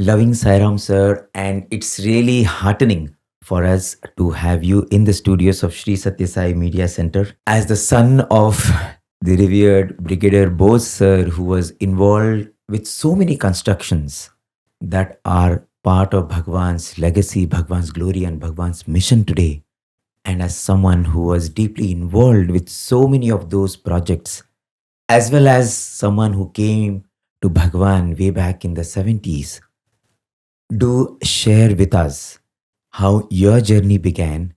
Loving Sairam, sir, and it's really heartening for us to have you in the studios of Sri Sathya Sai Media Center. As the son of the revered Brigadier Bose, sir, who was involved with so many constructions that are part of Bhagawan's legacy, Bhagawan's glory, and Bhagawan's mission today, and as someone who was deeply involved with so many of those projects, as well as someone who came to Bhagawan way back in the 70s, do share with us how your journey began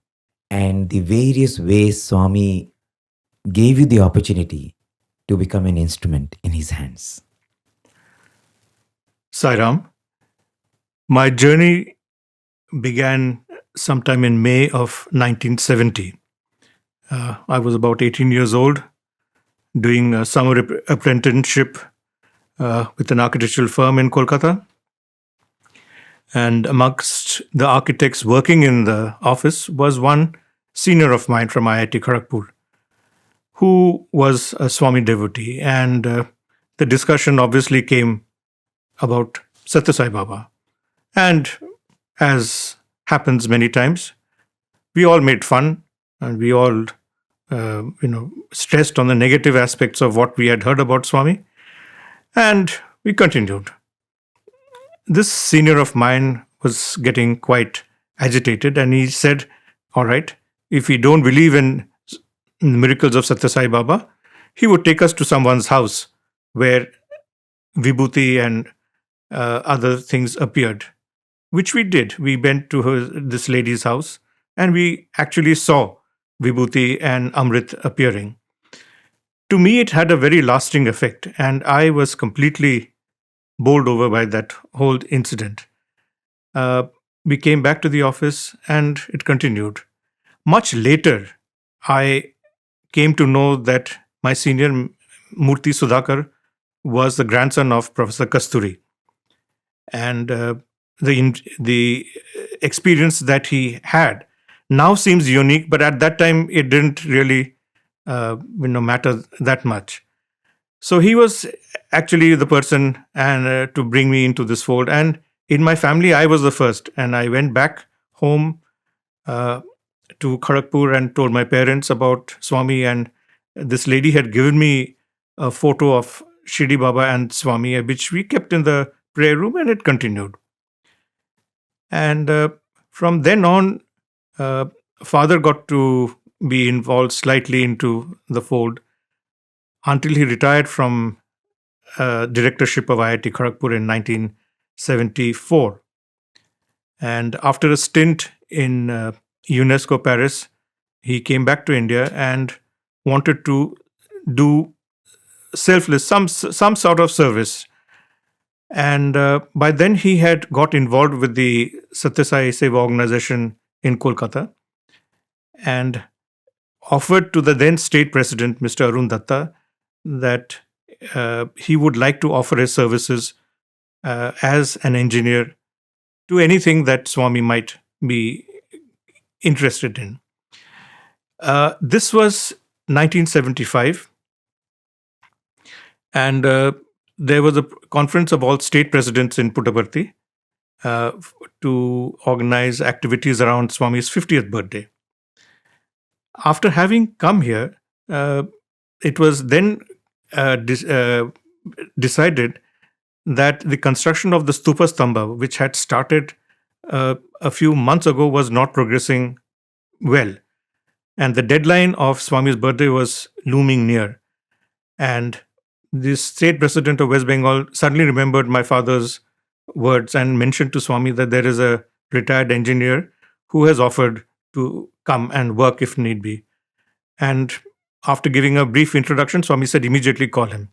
and the various ways Swami gave you the opportunity to become an instrument in his hands. Sairam, my journey began sometime in May of 1970. I was about 18 years old, doing a summer apprenticeship with an architectural firm in Kolkata. And amongst the architects working in the office was one senior of mine from IIT Kharagpur, who was a Swami devotee. And the discussion obviously came about Sathya Sai Baba. And as happens many times, we all made fun and we all, stressed on the negative aspects of what we had heard about Swami. And we continued. This senior of mine was getting quite agitated and he said, all right, if we don't believe in the miracles of Sathya Sai Baba, he would take us to someone's house where vibhuti and other things appeared, which we did. We went to this lady's house and we actually saw vibhuti and amrit appearing. To me, it had a very lasting effect and I was completely bowled over by that whole incident. We came back to the office and it continued. Much later, I came to know that my senior Murthy Sudhakar was the grandson of Professor Kasturi. And the experience that he had now seems unique, but at that time it didn't really matter that much. So he was actually the person and to bring me into this fold. And in my family, I was the first. And I went back home to Kharagpur and told my parents about Swami. And this lady had given me a photo of Shirdi Baba and Swami, which we kept in the prayer room, and it continued. And from then on, father got to be involved slightly into the fold until he retired from directorship of IIT Kharagpur in 1974. And after a stint in UNESCO Paris, he came back to India and wanted to do selfless, some sort of service. And by then he had got involved with the Sathya Sai Seva organization in Kolkata and offered to the then state president, Mr. Arun Datta, that he would like to offer his services as an engineer to anything that Swami might be interested in. This was 1975, and there was a conference of all state presidents in Puttaparthi to organize activities around Swami's 50th birthday. After having come here, it was then decided that the construction of the Stupa Stamba, which had started a few months ago, was not progressing well. And the deadline of Swami's birthday was looming near. And the state president of West Bengal suddenly remembered my father's words and mentioned to Swami that there is a retired engineer who has offered to come and work if need be. And after giving a brief introduction, Swami said, immediately call him.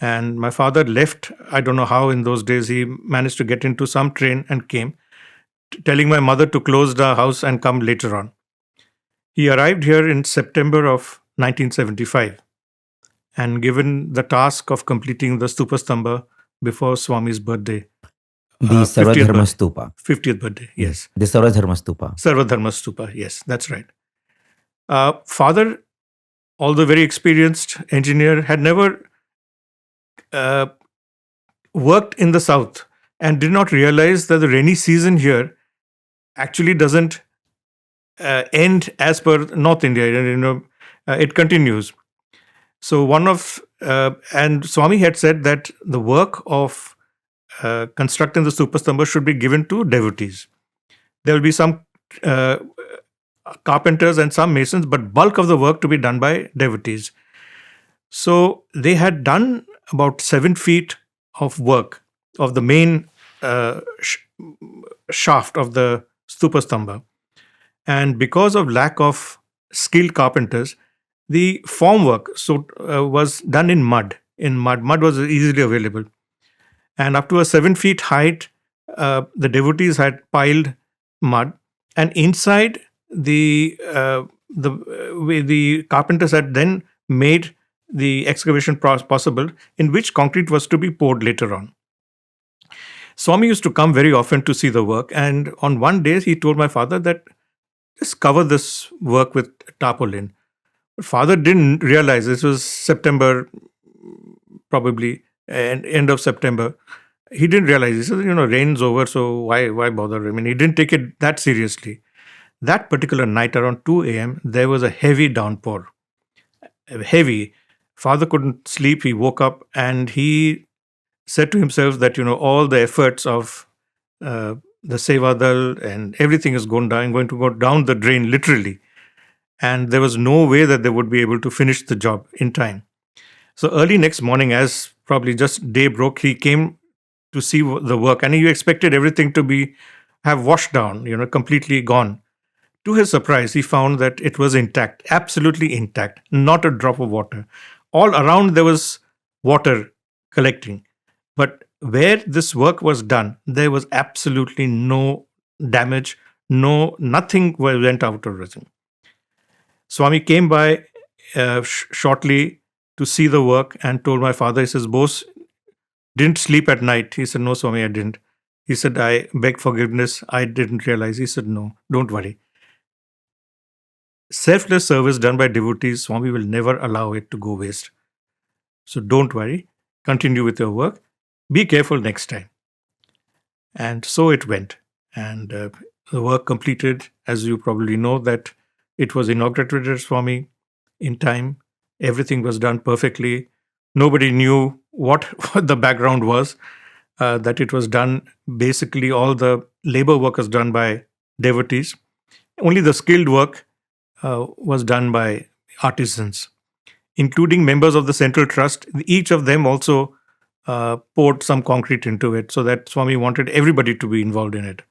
And my father left. I don't know how in those days he managed to get into some train and came, telling my mother to close the house and come later on. He arrived here in September of 1975 and given the task of completing the Stupa Stamba before Swami's birthday. The Sarva Dharma Stupa. 50th birthday, yes. The Sarva Dharma Stupa. Sarva Dharma Stupa, yes, that's right. Father, although very experienced engineer, had never worked in the south. and did not realize that the rainy season here actually doesn't end as per North India. It continues. So and Swami had said that the work of constructing the Stupastamba should be given to devotees. There will be some uh, carpenters and some masons, but bulk of the work to be done by devotees. So they had done about 7 feet of work of the main shaft of the Stupastamba. And because of lack of skilled carpenters, the formwork was done in mud. Mud was easily available, and up to a 7 feet height, the devotees had piled mud, and inside the carpenters had then made the excavation possible, in which concrete was to be poured later on. Swami used to come very often to see the work, and on one day he told my father that just cover this work with tarpaulin. But father didn't realize this was September, probably, and end of September. He didn't realize. He said, rain's over, so why bother? I mean, he didn't take it that seriously. That particular night around 2 a.m., there was a heavy downpour. Heavy. Father couldn't sleep. He woke up and he said to himself that, all the efforts of the Sevadal and everything is going to go down the drain, literally. And there was no way that they would be able to finish the job in time. So early next morning, as probably just day broke, he came to see the work, and he expected everything to have washed down, completely gone. To his surprise, he found that it was intact, absolutely intact, not a drop of water. All around there was water collecting, but where this work was done, there was absolutely no damage, nothing went out of it. Swami came by shortly to see the work and told my father, he says, Bose, didn't sleep at night. He said, no, Swami, I didn't. He said, I beg forgiveness. I didn't realize. He said, no, don't worry. Selfless service done by devotees, Swami will never allow it to go waste. So don't worry. Continue with your work. Be careful next time. And so it went. And the work completed, as you probably know, that it was inaugurated as Swami in time. Everything was done perfectly. Nobody knew what the background was, that it was done. Basically, all the labor work was done by devotees. Only the skilled work was done by artisans, including members of the Central Trust. Each of them also poured some concrete into it, so that Swami wanted everybody to be involved in it.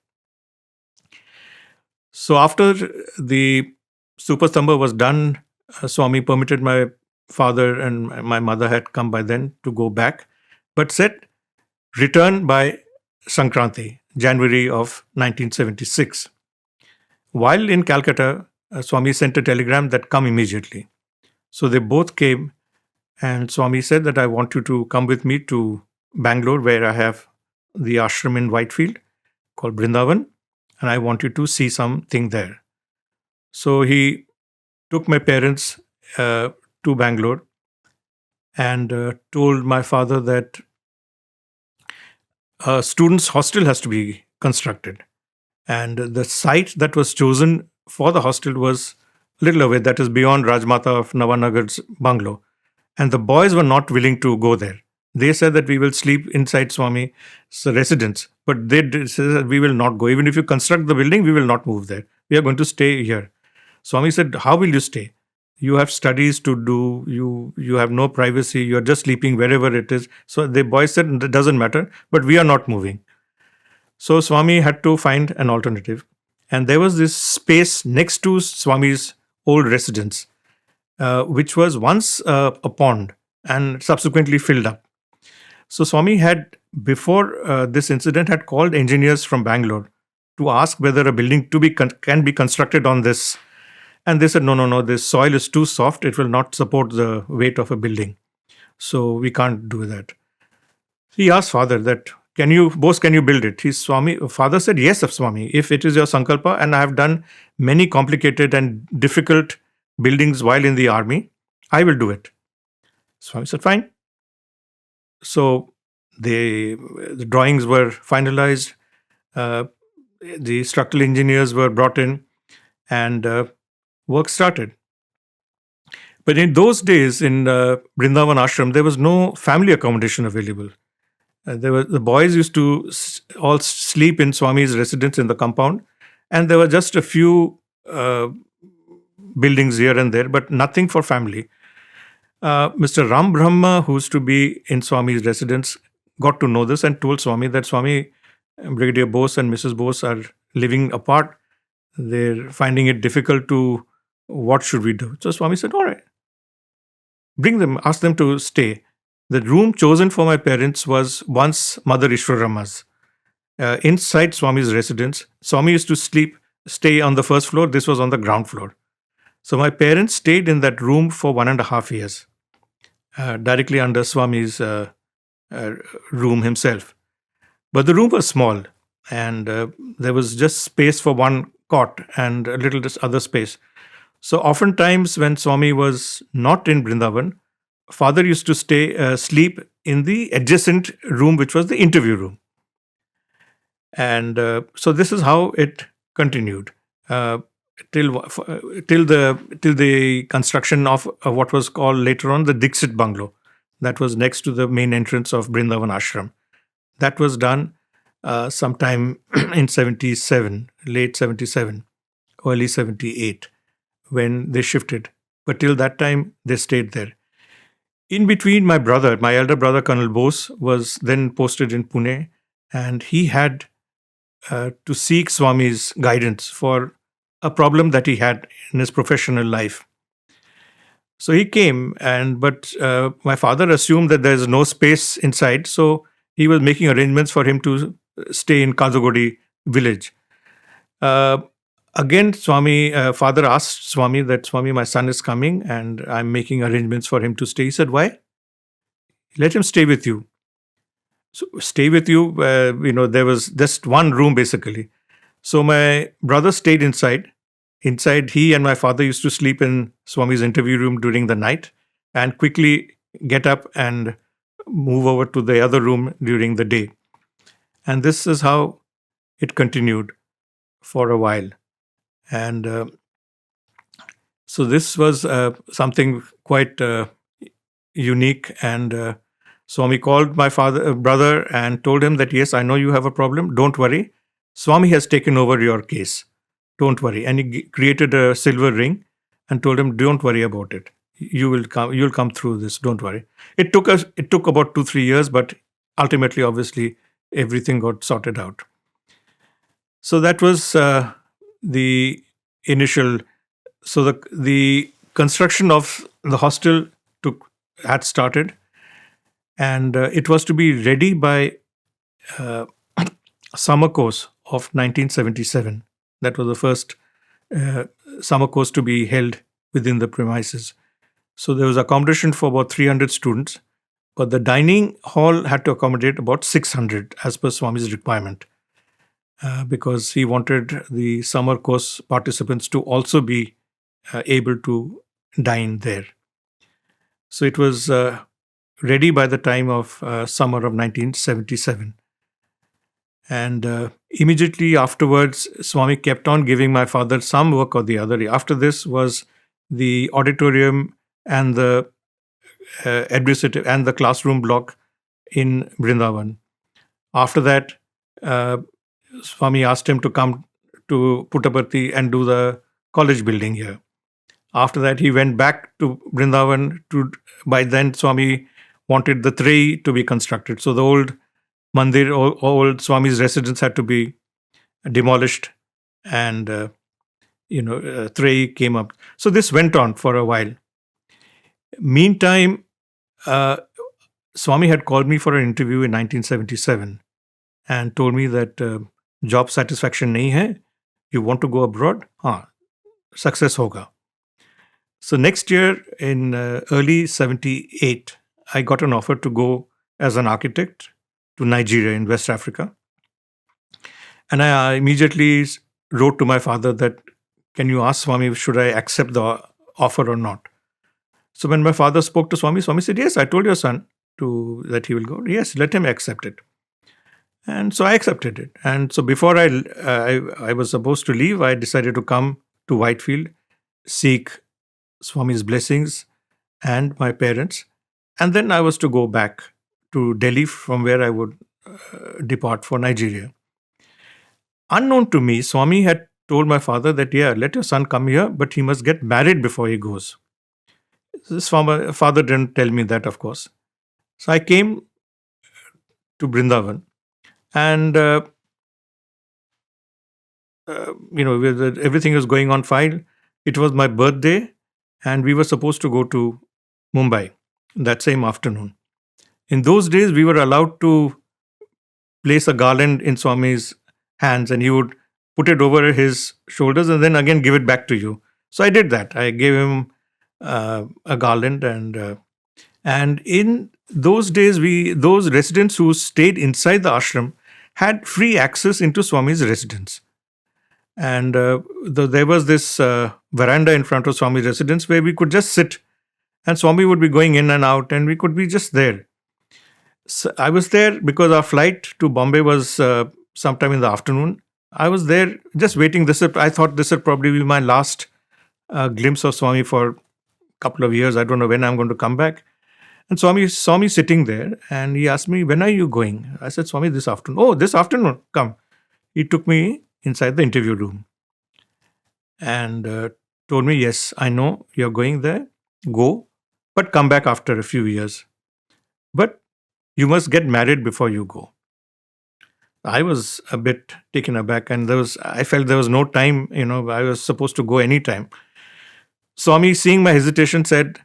So after the Stupastamba was done, Swami permitted my father, and my mother had come by then, to go back, but said return by Sankranti, January of 1976. While in Calcutta, Swami sent a telegram that come immediately. So they both came, and Swami said that I want you to come with me to Bangalore, where I have the ashram in Whitefield called Brindavan, and I want you to see something there. So he took my parents to Bangalore and told my father that a student's hostel has to be constructed. And the site that was chosen for the hostel was a little away, that is beyond Rajmata of Navanagar's bungalow. And the boys were not willing to go there. They said that we will sleep inside Swami's residence, but they said that we will not go. Even if you construct the building, we will not move there. We are going to stay here. Swami said, how will you stay? You have studies to do. You have no privacy. You are just sleeping wherever it is. So the boys said, it doesn't matter, but we are not moving. So Swami had to find an alternative. And there was this space next to Swami's old residence, which was once a pond and subsequently filled up. So Swami had, before this incident, had called engineers from Bangalore to ask whether a building can be constructed on this. And they said, no, this soil is too soft. It will not support the weight of a building. So we can't do that. He asked father that, Bose, can you build it? Father said, yes, Swami, if it is your sankalpa, and I have done many complicated and difficult buildings while in the army, I will do it. Swami said, fine. So The drawings were finalized. Uh, the structural engineers were brought in, and work started. But in those days, in Brindavan Ashram, there was no family accommodation available. The boys used to all sleep in Swami's residence in the compound, and there were just a few buildings here and there, but nothing for family. Mr. Ram Brahma, who used to be in Swami's residence, got to know this and told Swami that Swami, Brigadier Bose and Mrs. Bose are living apart. They're finding it difficult to, what should we do? So Swami said, all right, bring them, ask them to stay. The room chosen for my parents was once Mother Ishwarama's. Inside Swami's residence, Swami used to stay on the first floor. This was on the ground floor. So my parents stayed in that room for 1.5 years, directly under Swami's room himself. But the room was small, and there was just space for one cot and a little other space. So oftentimes when Swami was not in Brindavan, father used to sleep in the adjacent room, which was the interview room. And so this is how it continued till the construction of what was called later on the Dixit Bungalow, that was next to the main entrance of Brindavan Ashram. That was done sometime in 77, late 77, early 78, when they shifted. But till that time, they stayed there. In between, my elder brother, Colonel Bose, was then posted in Pune, and he had to seek Swami's guidance for a problem that he had in his professional life. So he came, but my father assumed that there's no space inside, so he was making arrangements for him to stay in Kazagodi village. Again, father asked Swami that, Swami, my son is coming and I'm making arrangements for him to stay. He said, why? Let him stay with you. So stay with you, there was just one room basically. So my brother stayed inside. Inside, he and my father used to sleep in Swami's interview room during the night and quickly get up and move over to the other room during the day. And this is how it continued for a while. And so this was something quite unique. And Swami called my brother and told him that, yes, I know you have a problem. Don't worry. Swami has taken over your case. Don't worry. And he created a silver ring and told him, don't worry about it. You'll come through this. Don't worry. It took about 2-3 years, but ultimately, obviously, everything got sorted out. So that was the initial. So the construction of the hostel had started, and it was to be ready by summer course of 1977. That was the first summer course to be held within the premises. So there was accommodation for about 300 students, but the dining hall had to accommodate about 600 as per Swami's requirement, because he wanted the summer course participants to also be able to dine there. So it was ready by the time of summer of 1977. And immediately afterwards, Swami kept on giving my father some work or the other. After this was the auditorium and the administrative and the classroom block in Brindavan. After that, Swami asked him to come to Puttaparthi and do the college building here. After that, he went back to Brindavan. By then, Swami wanted the Trayee to be constructed. So the old mandir, old Swami's residence had to be demolished, and Trayee came up. So this went on for a while. Meantime, Swami had called me for an interview in 1977 and told me that job satisfaction nahi hai, you want to go abroad? Success hoga. So next year in early 78, I got an offer to go as an architect to Nigeria in West Africa. And I immediately wrote to my father that, can you ask Swami, should I accept the offer or not? So when my father spoke to Swami, Swami said, yes, I told your son, that he will go? Yes, let him accept it. And so I accepted it. And so before I was supposed to leave, I decided to come to Whitefield, seek Swami's blessings and my parents. And then I was to go back to Delhi, from where I would depart for Nigeria. Unknown to me, Swami had told my father that, yeah, let your son come here, but he must get married before he goes. This father didn't tell me that, of course. So I came to Brindavan, and everything was going on fine. It was my birthday, and we were supposed to go to Mumbai that same afternoon. In those days, we were allowed to place a garland in Swami's hands, and he would put it over his shoulders and then again give it back to you. So I did that. I gave him a garland, and in those days, those residents who stayed inside the ashram had free access into Swami's residence. And there was this veranda in front of Swami's residence where we could just sit, and Swami would be going in and out, and we could be just there. So I was there because our flight to Bombay was sometime in the afternoon. I was there just waiting. I thought this would probably be my last glimpse of Swami for a couple of years. I don't know when I'm going to come back. And Swami saw me sitting there, and he asked me, when are you going? I said, Swami, this afternoon. Oh, this afternoon, come. He took me inside the interview room and told me, yes, I know you're going there. Go, but come back after a few years. But you must get married before you go. I was a bit taken aback, and I felt there was no time, I was supposed to go anytime. Swami, seeing my hesitation, said,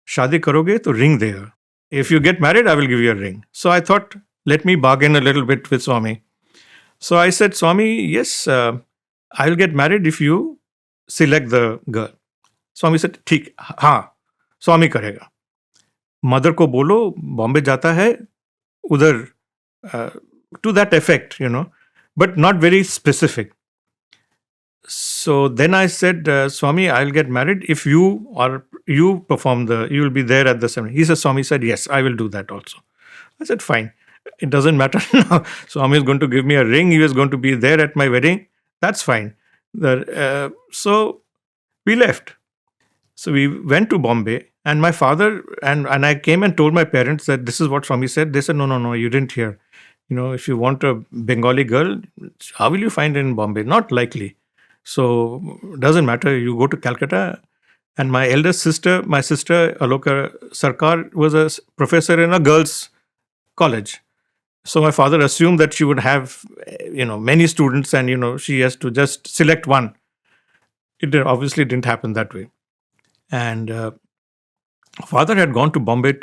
Shadi karoge to ring there. If you get married, I will give you a ring. So I thought, let me bargain a little bit with Swami. So I said, Swami, yes, I'll get married if you select the girl. Swami said, ठीक, हाँ, Swami करेगा. Mother को बोलो, Bombay जाता है, उधर, to that effect, but not very specific. So then I said, Swami, I'll get married if you perform you will be there at the ceremony. He said, Swami said, yes, I will do that also. I said, fine. It doesn't matter now. Swami is going to give me a ring. He was going to be there at my wedding. That's fine. So we left. So we went to Bombay, and my father and I came and told my parents that this is what Swami said. They said, no, you didn't hear. If you want a Bengali girl, how will you find in Bombay? Not likely. So doesn't matter. You go to Calcutta. And my eldest sister, Aloka Sarkar, was a professor in a girls' college. So my father assumed that she would have, many students, and, she has to just select one. It obviously didn't happen that way. And father had gone to Bombay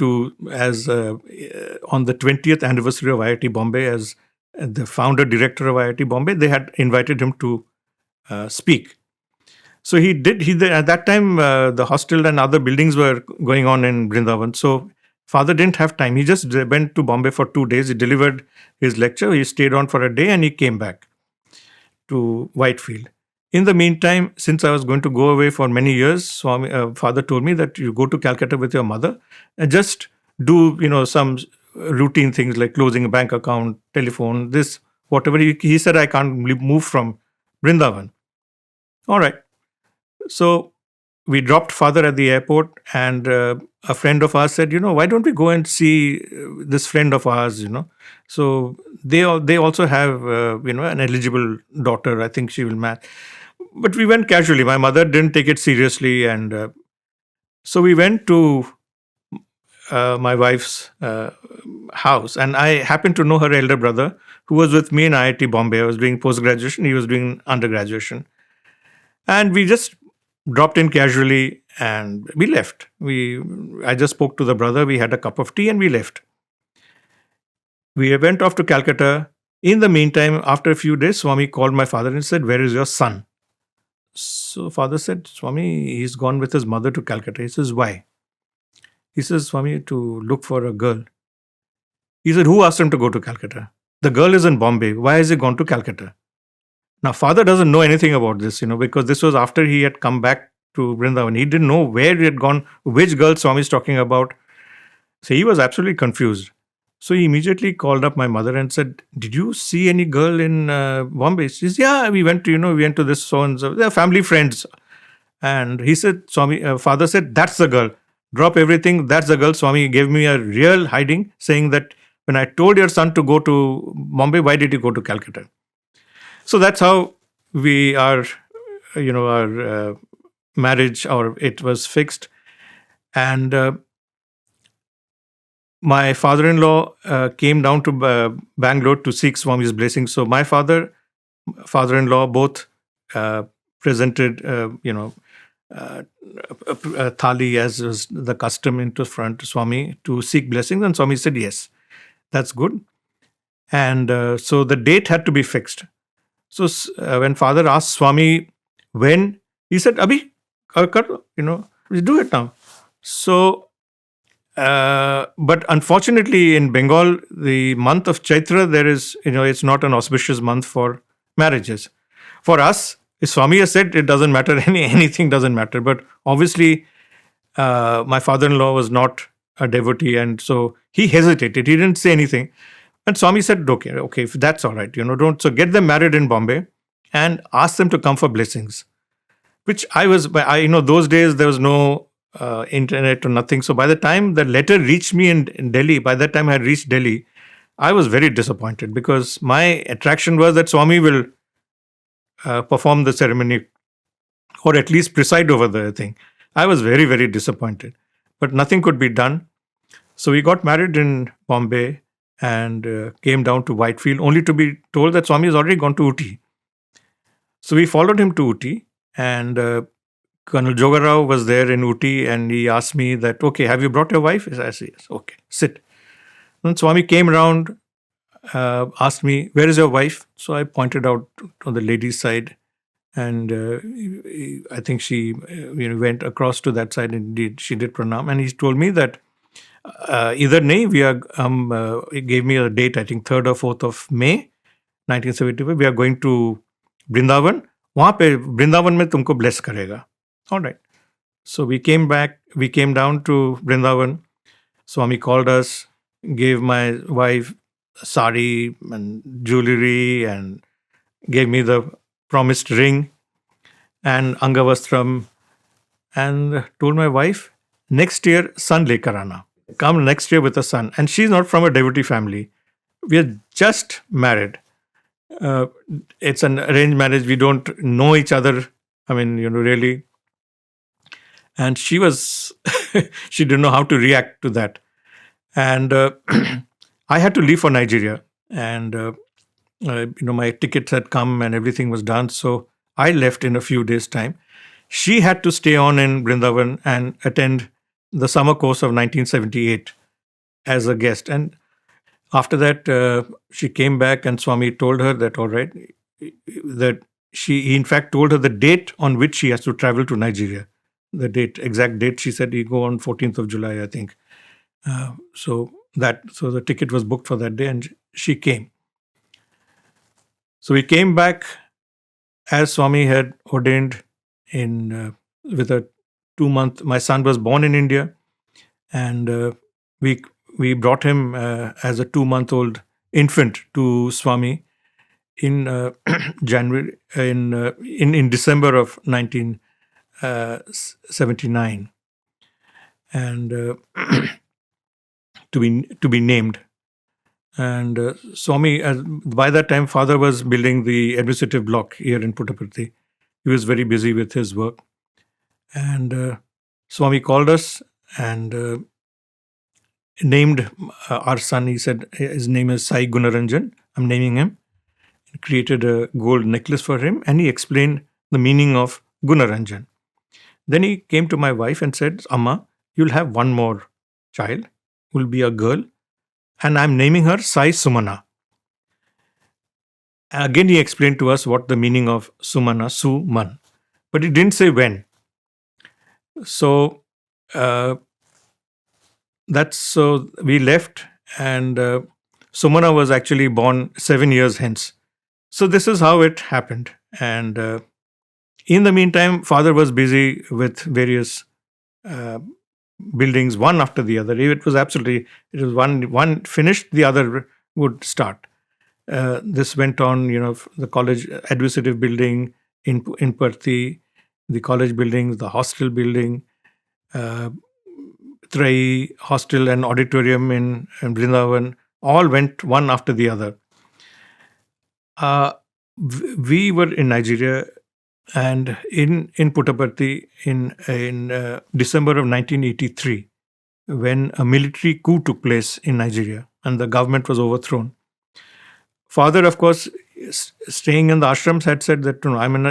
as on the 20th anniversary of IIT Bombay as the founder director of IIT Bombay. They had invited him to speak. So he did. At that time, the hostel and other buildings were going on in Brindavan. So father didn't have time. He just went to Bombay for 2 days. He delivered his lecture. He stayed on for a day, and he came back to Whitefield. In the meantime, since I was going to go away for many years, father told me that you go to Calcutta with your mother and just do, some routine things like closing a bank account, telephone, this, whatever. He said, I can't move from Brindavan. All right. So we dropped father at the airport, and a friend of ours said, why don't we go and see this friend of ours, So they also have, an eligible daughter. I think she will match. But we went casually. My mother didn't take it seriously. And so we went to my wife's house. And I happened to know her elder brother, who was with me in IIT Bombay. I was doing post-graduation. He was doing undergraduation. And we just dropped in casually and we left. I just spoke to the brother. We had a cup of tea and we left. We went off to Calcutta. In the meantime, after a few days, Swami called my father and said, where is your son? So father said, Swami, he's gone with his mother to Calcutta. He says, why? He says, Swami, to look for a girl. He said, who asked him to go to Calcutta? The girl is in Bombay. Why has he gone to Calcutta? Now, father doesn't know anything about this, because this was after he had come back to Vrindavan. He didn't know where he had gone, which girl Swami is talking about. So he was absolutely confused. So he immediately called up my mother and said, "Did you see any girl in Bombay?" She says, "Yeah, we went to this so and so. They're family friends." And he said, Swami, father said, "That's the girl. Drop everything. That's the girl." Swami gave me a real hiding, saying that when I told your son to go to Bombay, why did he go to Calcutta? So that's how we are, our marriage, or it was fixed. And my father-in-law came down to Bangalore to seek Swami's blessing. So my father-in-law both presented, a thali, as was the custom, into front to Swami to seek blessings. And Swami said, yes, that's good. And so the date had to be fixed. So when father asked Swami when, he said, "Abhi, we do it now." So, but unfortunately in Bengal, the month of Chaitra, there is, it's not an auspicious month for marriages. For us, Swami has said it doesn't matter, anything doesn't matter. But obviously, my father-in-law was not a devotee, and so he hesitated. He didn't say anything. And Swami said, okay, if that's all right, don't. So get them married in Bombay and ask them to come for blessings. Which those days there was no internet or nothing. So by the time the letter reached me in Delhi, by that time I had reached Delhi, I was very disappointed, because my attraction was that Swami will perform the ceremony, or at least preside over the thing. I was very, very disappointed, but nothing could be done. So we got married in Bombay and came down to Whitefield, only to be told that Swami has already gone to Uti. So we followed him to Uti, and Colonel Jogarao was there in Uti, and he asked me that, "Okay, have you brought your wife?" I said, "Yes." "Okay, sit." Then Swami came around, asked me, "Where is your wife?" So I pointed out on the ladies' side, and I think she went across to that side, and she did pranam, and he told me that either nahi, he gave me a date, I think 3rd or 4th of May 1975, we are going to Brindavan. वहाँ पे Brindavan में तुमको bless करेगा. All right. So we came down to Brindavan. Swami called us, gave my wife sari and jewelry, and gave me the promised ring and Angavastram, and told my wife, next year son lekar aana. Come next year with a son. And she's not from a devotee family. We are just married. It's an arranged marriage. We don't know each other. I mean, really. And she was, she didn't know how to react to that. And I had to leave for Nigeria. And, my tickets had come and everything was done. So I left in a few days' time. She had to stay on in Brindavan and attend the summer course of 1978 as a guest. And after that, she came back, and Swami told her that, all right, that he in fact told her the date on which she has to travel to Nigeria. The exact date, she said he go on 14th of July, I think. So the ticket was booked for that day, and she came. So we came back as Swami had ordained with a 2-month. My son was born in India, and we brought him as a 2-month-old infant to Swami in January in December of 1979, and to be named. And Swami, by that time, father was building the administrative block here in Puttaparthi. He was very busy with his work, and Swami called us and named our son. He said his name is Sai Gunaranjan. I'm naming him. He created a gold necklace for him, and he explained the meaning of Gunaranjan. Then he came to my wife and said, "Amma, you'll have one more child. Will be a girl, and I'm naming her Sai Sumana." Again, he explained to us what the meaning of Sumana, Suman, but he didn't say when. So so we left, and Sumana was actually born 7 years hence. So this is how it happened. And in the meantime, father was busy with various buildings one after the other. It was one finished, the other would start. This went on, the college administrative building in Parthi, the college buildings, the hostel building, uh, Trayee hostel and auditorium in Brindavan, all went one after the other. We were in Nigeria, and in Puttaparthi in December of 1983, when a military coup took place in Nigeria and the government was overthrown. Father, of course, staying in the ashrams, had said that,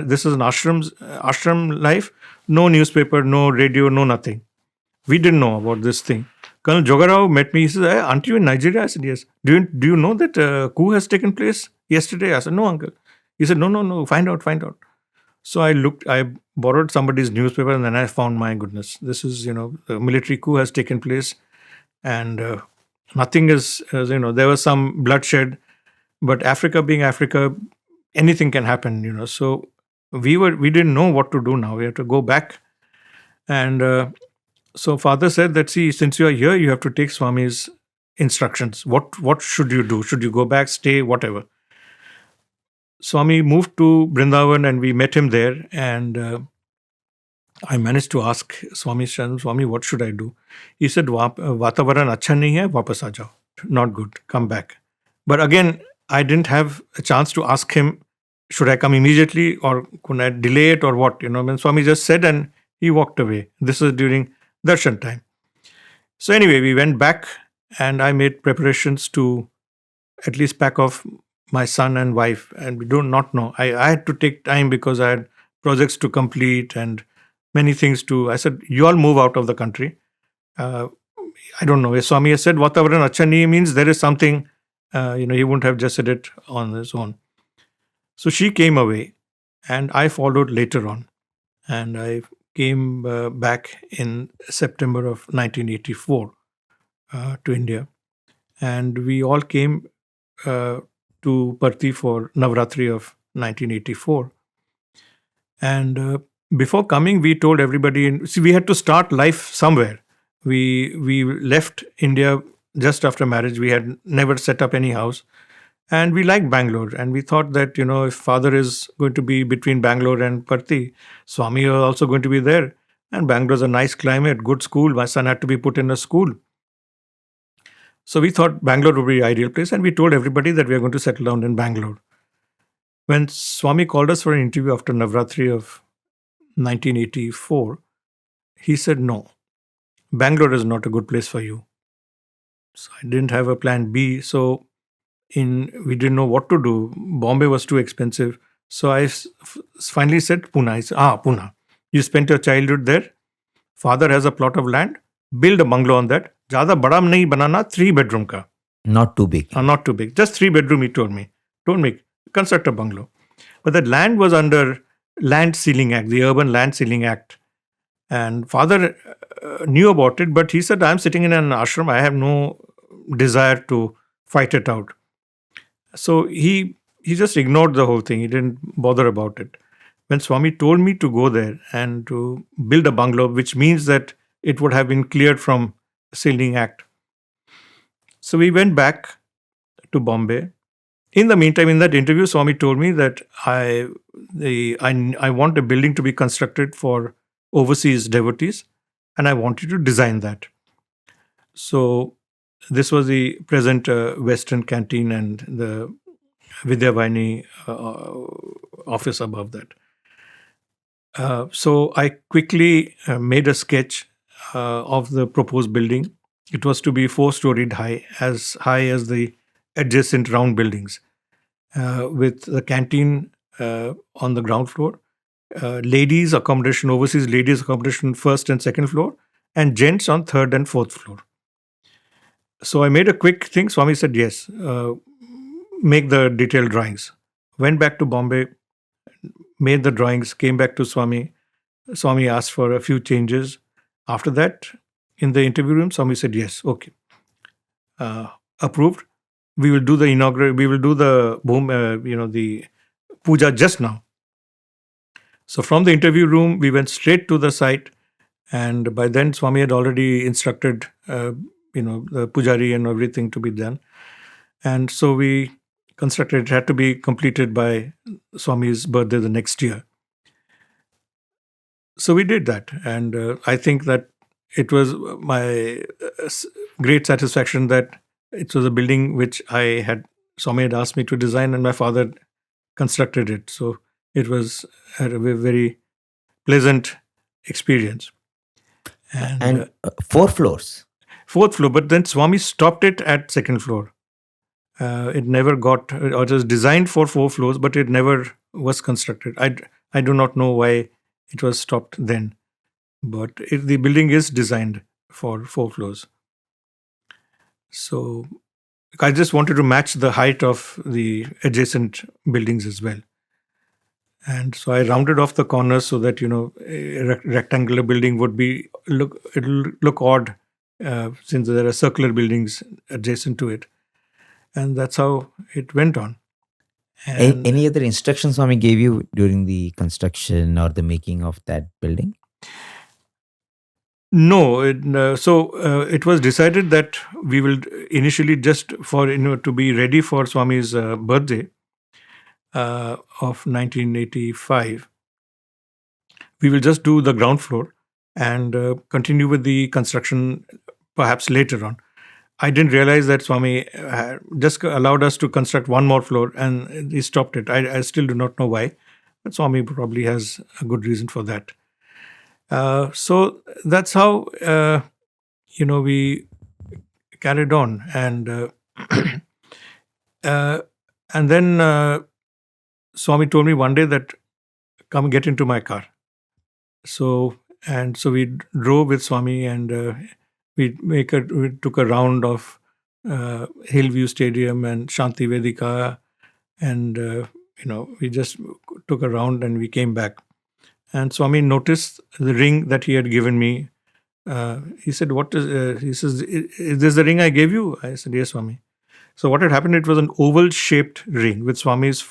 this is an ashram life, no newspaper, no radio, no nothing. We didn't know about this thing. Colonel Jogarao met me. He says, "Aren't you in Nigeria?" I said, "Yes." Do you know that coup has taken place yesterday? I said, "No, uncle." He said, No. Find out. So I borrowed somebody's newspaper, and then I found, my goodness, this is, the military coup has taken place, and nothing is, there was some bloodshed, but Africa being Africa, anything can happen, So we didn't know what to do now. We have to go back. And so Father said that, see, since you are here, you have to take Swami's instructions. What should you do? Should you go back, stay, whatever? Swami moved to Brindavan, and we met him there. And I managed to ask Swami, what should I do? He said, Vatavaran acha nahi hai, wapas aa jao. Not good, come back. But again, I didn't have a chance to ask him, should I come immediately or could I delay it or what? When Swami just said, and he walked away. This was during darshan time. So anyway, we went back, and I made preparations to at least pack off my son and wife, and we do not know. I had to take time because I had projects to complete and many things to. I said, you all move out of the country. I don't know. Swami has said, Vatavaran acha nahi means there is something, he wouldn't have just said it on his own. So she came away, and I followed later on. And I came back in September of 1984 to India. And we all came to Parthi for Navratri of 1984. And before coming, we told everybody, see, we had to start life somewhere. We left India just after marriage. We had never set up any house. And we liked Bangalore. And we thought that, if Father is going to be between Bangalore and Parthi, Swami is also going to be there. And Bangalore is a nice climate, good school. My son had to be put in a school. So we thought Bangalore would be the ideal place. And we told everybody that we are going to settle down in Bangalore. When Swami called us for an interview after Navratri of 1984, he said, no, Bangalore is not a good place for you. So I didn't have a plan B. So we didn't know what to do. Bombay was too expensive. So I finally said Pune. I said, Pune. You spent your childhood there. Father has a plot of land. Build a bungalow on that. Zyada bada nahi banana, 3-bedroom ka. Not too big. Not too big. Just 3-bedroom, he told me. Don't make. Construct a bungalow. But that land was under Land Ceiling Act, the Urban Land Ceiling Act. And Father knew about it, but he said, I'm sitting in an ashram. I have no desire to fight it out. So he just ignored the whole thing. He didn't bother about it. When Swami told me to go there and to build a bungalow, which means that it would have been cleared from Ceiling Act. So we went back to Bombay. In the meantime, in that interview, Swami told me that I want a building to be constructed for overseas devotees, and I want you to design that. So this was the present Western Canteen and the Vidyavani office above that. So I quickly made a sketch of the proposed building. It was to be 4-storied high as the adjacent round buildings, with the canteen on the ground floor, ladies accommodation, overseas ladies accommodation, 1st and 2nd floor, and gents on 3rd and 4th floor. So I made a quick thing. Swami said, yes, make the detailed drawings. Went back to Bombay, made the drawings, came back to Swami. Swami asked for a few changes. After that, in the interview room, Swami said, yes, okay, approved. We will do the the puja just now. So from the interview room, we went straight to the site, And by then, Swami had already instructed, the pujari and everything to be done. And so we constructed, it had to be completed by Swami's birthday the next year. So we did that. And I think that it was my great satisfaction that it was a building which Swami had asked me to design, and my father constructed it. So it was a very pleasant experience. And 4 floors. Fourth floor, but then Swami stopped it at second floor. It never got, or it was designed for 4 floors, but it never was constructed. I do not know why it was stopped then, but the building is designed for 4 floors. So I just wanted to match the height of the adjacent buildings as well. And so I rounded off the corners so that, a rectangular building would it'll look odd since there are circular buildings adjacent to it. And that's how it went on. And Any other instructions Swami gave you during the construction or the making of that building? no, it was decided that we will initially, just for to be ready for Swami's birthday of 1985, we will just do the ground floor and continue with the construction perhaps later on. I didn't realize that Swami just allowed us to construct 1 more floor, and he stopped it. I still do not know why, but Swami probably has a good reason for that. So that's how we carried on, and and then Swami told me one day that, come get into my car. So we drove with Swami, and we took a round of Hillview Stadium and Shanti Vedika, and we just took a round and we came back. And Swami noticed the ring that he had given me. He said, "What is?" He says, "Is this the ring I gave you?" I said, "Yes, Swami." So what had happened? It was an oval-shaped ring with Swami's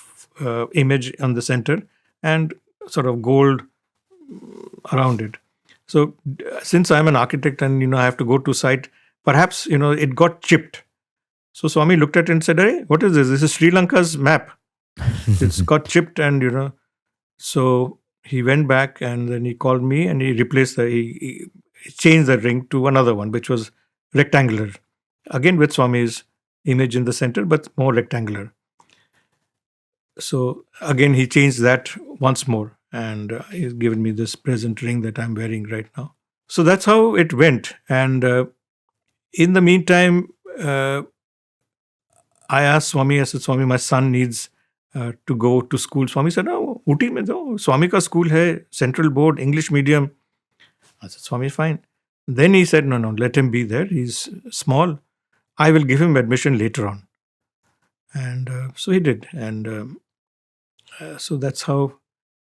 image on the center and sort of gold around it. So since I'm an architect and I have to go to site, perhaps it got chipped. So Swami looked at it and said, "Hey, what is this? This is Sri Lanka's map. It's got chipped." And so he went back and then he called me and he replaced he changed the ring to another one, which was rectangular, again with Swami's image in the center, but more rectangular. So again he changed that once more, and he's given me this present ring that I'm wearing right now. So that's how it went. And in the meantime, I asked Swami, I said, "Swami, my son needs to go to school." Swami said, "Oh, Uti mein do. Swami ka school hai, central board, English medium." I said, "Swami, fine." Then he said, "No, let him be there. He's small. I will give him admission later on." And so he did. And so that's how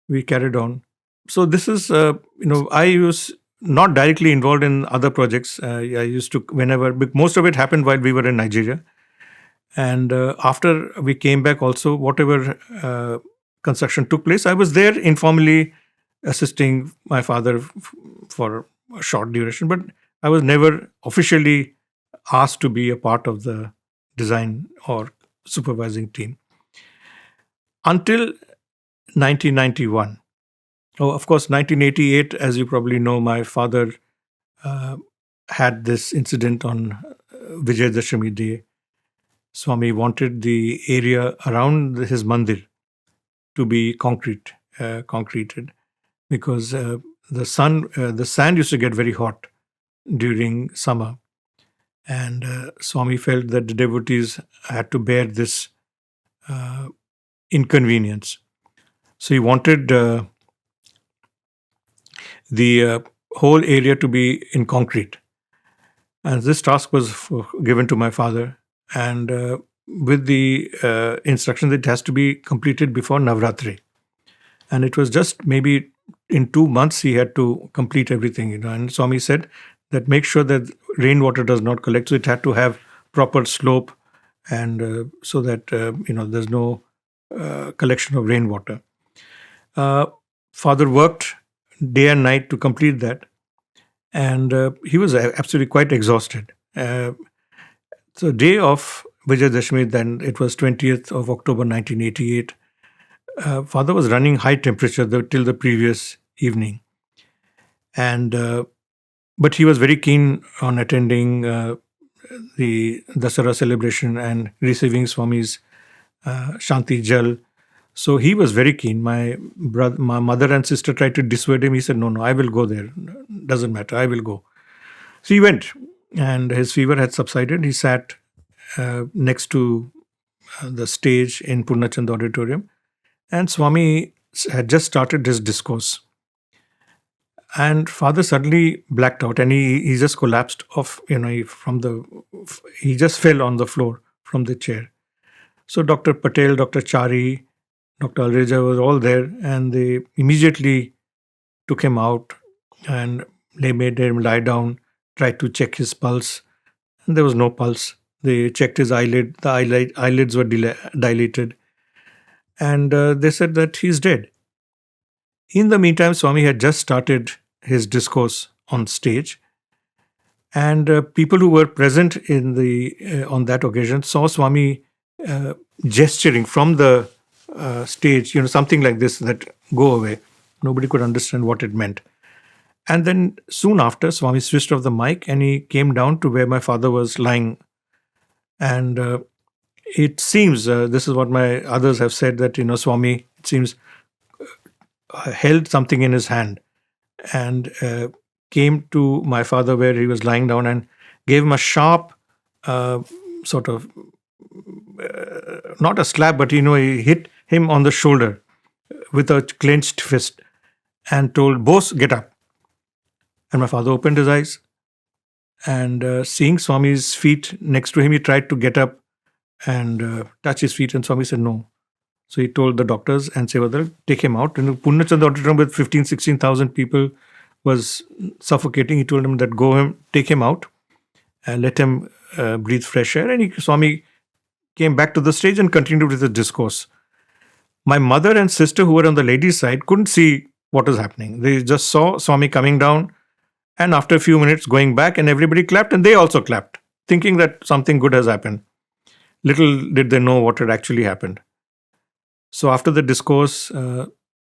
we carried on. So this is, I was not directly involved in other projects. I used to, most of it happened while we were in Nigeria. And after we came back also, whatever construction took place, I was there informally assisting my father for a short duration, but I was never officially asked to be a part of the design or supervising team. Until 1991. Oh, of course, 1988, as you probably know, my father had this incident on Vijayadashami Day. Swami wanted the area around his mandir to be concreted, because the sand used to get very hot during summer, and Swami felt that the devotees had to bear this inconvenience. So he wanted the whole area to be in concrete. And this task was given to my father, and with the instruction that it has to be completed before Navratri. And it was just maybe in 2 months he had to complete everything. And Swami said that make sure that rainwater does not collect. So it had to have proper slope, and so that there's no collection of rainwater. Father worked day and night to complete that. and he was absolutely quite exhausted. So day of Vijayadashmi, then it was 20th of October 1988. Father was running high temperature till the previous evening, and but he was very keen on attending the Dasara celebration and receiving Swami's Shanti Jal. So he was very keen. My mother and sister tried to dissuade him. He said, "No, no, I will go there. Doesn't matter. I will go." So he went, and his fever had subsided. He sat next to the stage in Purnachand Auditorium, and Swami had just started his discourse. And Father suddenly blacked out, and he just collapsed off. He just fell on the floor from the chair. So Dr. Patel, Dr. Chari, Dr. Alreja were all there, and they immediately took him out, and they made him lie down, tried to check his pulse, and there was no pulse. They checked his eyelid. The eyelids were dilated, and they said that he's dead. In the meantime, Swami had just started his discourse on stage, and people who were present on that occasion saw Swami gesturing from the stage, something like this, that go away. Nobody could understand what it meant. And then soon after, Swami switched off the mic and he came down to where my father was lying. And it seems, this is what my others have said, that, Swami, it seems, held something in his hand and came to my father where he was lying down and gave him a sharp sort of, not a slap, but, he hit him on the shoulder with a clenched fist and told, "Bose, get up." And my father opened his eyes, and seeing Swami's feet next to him, he tried to get up and touch his feet, and Swami said no. So he told the doctors and Sevadar, take him out. And Purnachand Auditorium with 16,000 people was suffocating. He told him that take him out and let him breathe fresh air. And Swami came back to the stage and continued with his discourse. My mother and sister, who were on the ladies' side, couldn't see what was happening. They just saw Swami coming down, and after a few minutes going back, and everybody clapped, and they also clapped, thinking that something good has happened. Little did they know what had actually happened. So after the discourse,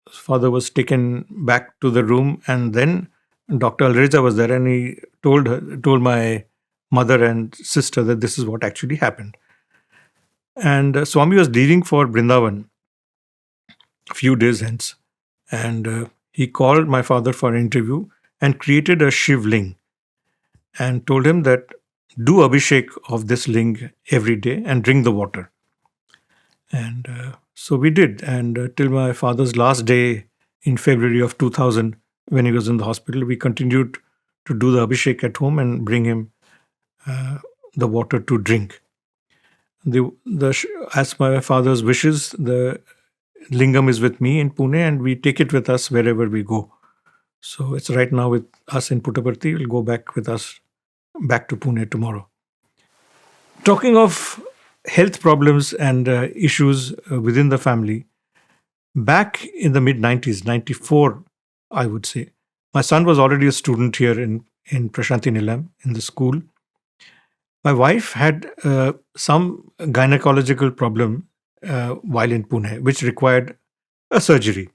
father was taken back to the room, and then Dr. Alreza was there, and he told my mother and sister that this is what actually happened. And Swami was leaving for Brindavan a few days hence, and he called my father for an interview and created a Shiv ling and told him that do abhishek of this ling every day and drink the water. And so we did, and till my father's last day in February of 2000, when he was in the hospital, we continued to do the abhishek at home and bring him the water to drink. As my father's wishes, the lingam is with me in Pune, and we take it with us wherever we go. So it's right now with us in Puttaparthi. We'll go back with us back to Pune tomorrow. Talking of health problems and issues within the family, back in the mid-90s, 94, I would say, my son was already a student here in Prasanthi Nilayam, in the school. My wife had some gynecological problem while in Pune, which required a surgery.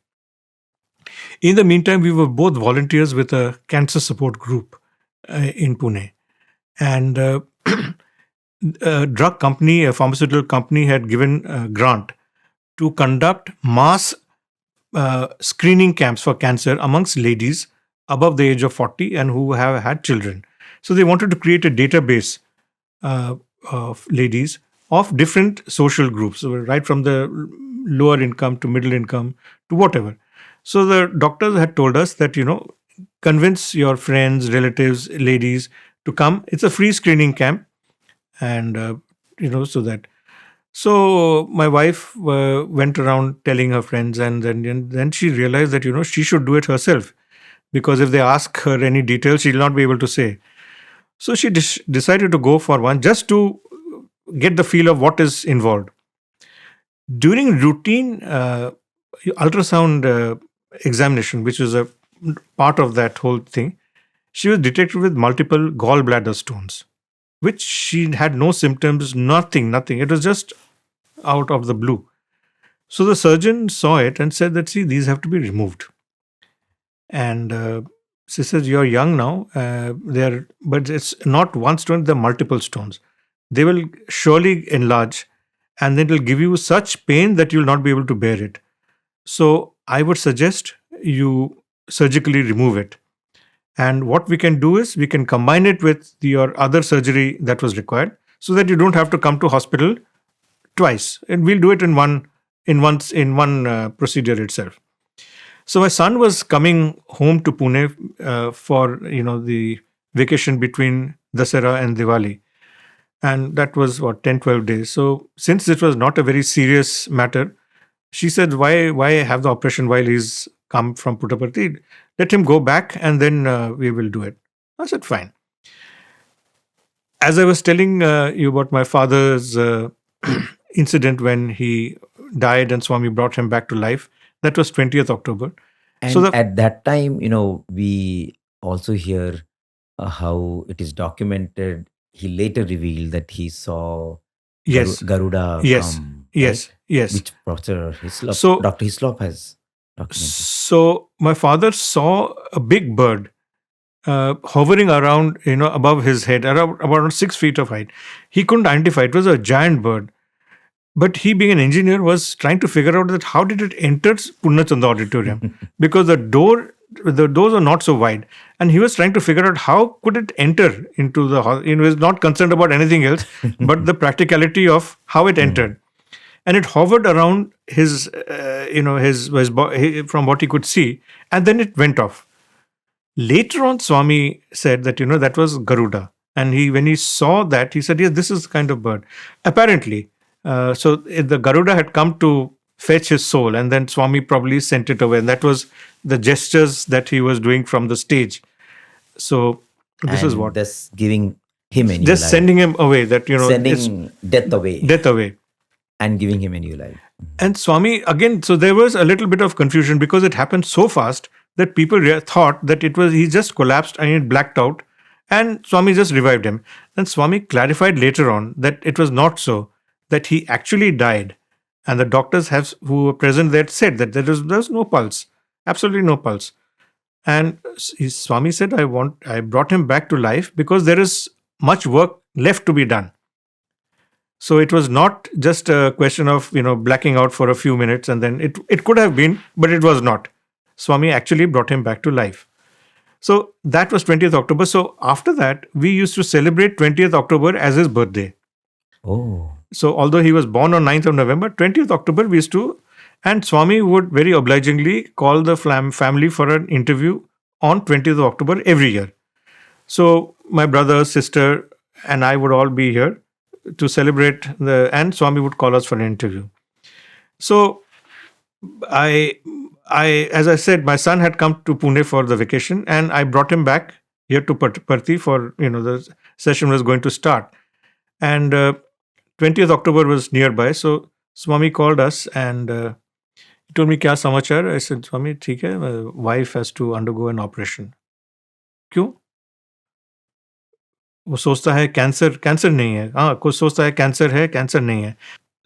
In the meantime, we were both volunteers with a cancer support group in Pune. And a drug company, a pharmaceutical company, had given a grant to conduct mass screening camps for cancer amongst ladies above the age of 40 and who have had children. So they wanted to create a database of ladies of different social groups, so right from the lower income to middle income to whatever. So the doctors had told us that, convince your friends, relatives, ladies to come. It's a free screening camp. And, So my wife went around telling her friends, and then she realized that, she should do it herself. Because if they ask her any details, she'll not be able to say. So she decided to go for one just to get the feel of what is involved. During routine ultrasound examination, which was a part of that whole thing, she was detected with multiple gallbladder stones, which she had no symptoms, nothing. It was just out of the blue. So the surgeon saw it and said that, see, these have to be removed. And she says, you're young now, but it's not one stone, they're multiple stones. They will surely enlarge, and then it will give you such pain that you'll not be able to bear it. So I would suggest you surgically remove it. And what we can do is we can combine it with your other surgery that was required, so that you don't have to come to hospital twice, and we'll do it in one procedure itself. So my son was coming home to Pune for the vacation between Dasara and Diwali, and that was 10-12 days. So since it was not a very serious matter, she said, why have the operation while he's come from Puttaparthi? Let him go back, and then we will do it. I said, fine. As I was telling you about my father's incident when he died and Swami brought him back to life, that was 20th October. And So the- at that time, we also hear how it is documented. He later revealed that he saw Yes. Garuda Yes. come. Yes, right? yes. Which Professor Hislop, So- Dr. Hislop has documented. So my father saw a big bird hovering around, above his head, about 6 feet of height. He couldn't identify. It was a giant bird. But he, being an engineer, was trying to figure out that how did it enter Purnachanda Auditorium? Because the doors are not so wide. And he was trying to figure out how could it enter into the house. He was not concerned about anything else, but the practicality of how it entered. And it hovered around his from what he could see, and then it went off. Later on, Swami said that that was Garuda, and when he saw that, he said, yes, this is the kind of bird. Apparently, so the Garuda had come to fetch his soul, and then Swami probably sent it away, and that was the gestures that he was doing from the stage. So this is And what, thus giving him a new just life. sending him away. That it's Sending death away death away. and giving him a new life. And Swami, again, so there was a little bit of confusion because it happened so fast that people thought that he just collapsed and he blacked out, and Swami just revived him. And Swami clarified later on that it was not so, that he actually died. And the doctors who were present there said that there was no pulse, absolutely no pulse. And Swami said, I brought him back to life because there is much work left to be done. So it was not just a question of blacking out for a few minutes, and then it could have been, but it was not. Swami actually brought him back to life. So that was 20th October. So after that, we used to celebrate 20th October as his birthday. Oh. So although he was born on 9th of November, 20th October we used to, and Swami would very obligingly call the family for an interview on 20th of October every year. So my brother, sister, and I would all be here to celebrate and Swami would call us for an interview. So as I said, my son had come to Pune for the vacation, and I brought him back here to Puttaparthi for, the session was going to start. And 20th October was nearby, so Swami called us and he told me, "Kya samachar?" I said, "Swami, theek hai, my wife has to undergo an operation." क्यों? वो सोचता है cancer नहीं है, हाँ, कुछ सोचता है कैंसर नहीं है.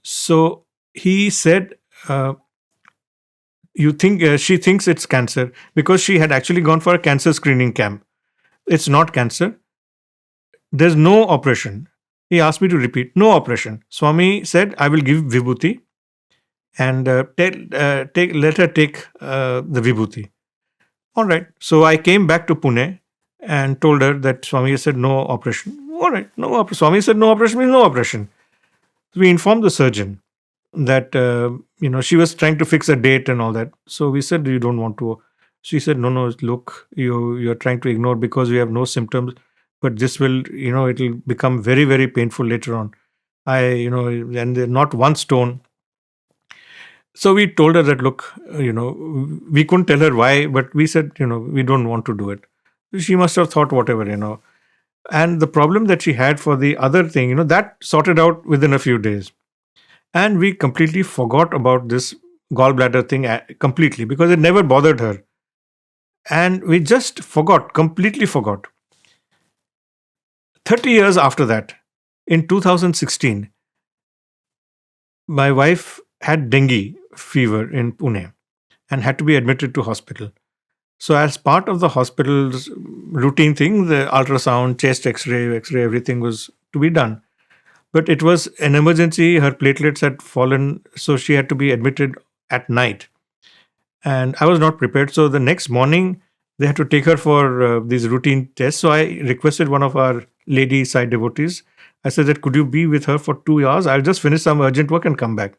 So he said, she thinks it's cancer because she had actually gone for a cancer screening camp. It's not cancer. There's no operation. He asked me to repeat, no operation. Swami said, I will give vibhuti and let her take the vibhuti. All right. So I came back to Pune and told her that Swami said no operation. All right, no operation. Swami said no operation means no operation. So we informed the surgeon that she was trying to fix a date and all that. So we said, you don't want to. She said, no, look, you're trying to ignore because we have no symptoms, but this will, it'll become very, very painful later on. And not one stone. So we told her that, look, we couldn't tell her why, but we said, we don't want to do it. She must have thought whatever, And the problem that she had for the other thing, that sorted out within a few days. And we completely forgot about this gallbladder thing completely because it never bothered her. And we just forgot, completely forgot. 30 years after that, in 2016, my wife had dengue fever in Pune and had to be admitted to hospital. So as part of the hospital's routine thing, the ultrasound, chest X-ray, everything was to be done. But it was an emergency. Her platelets had fallen, so she had to be admitted at night. And I was not prepared. So the next morning, they had to take her for these routine tests. So I requested one of our lady side devotees. I said that could you be with her for 2 hours? I'll just finish some urgent work and come back.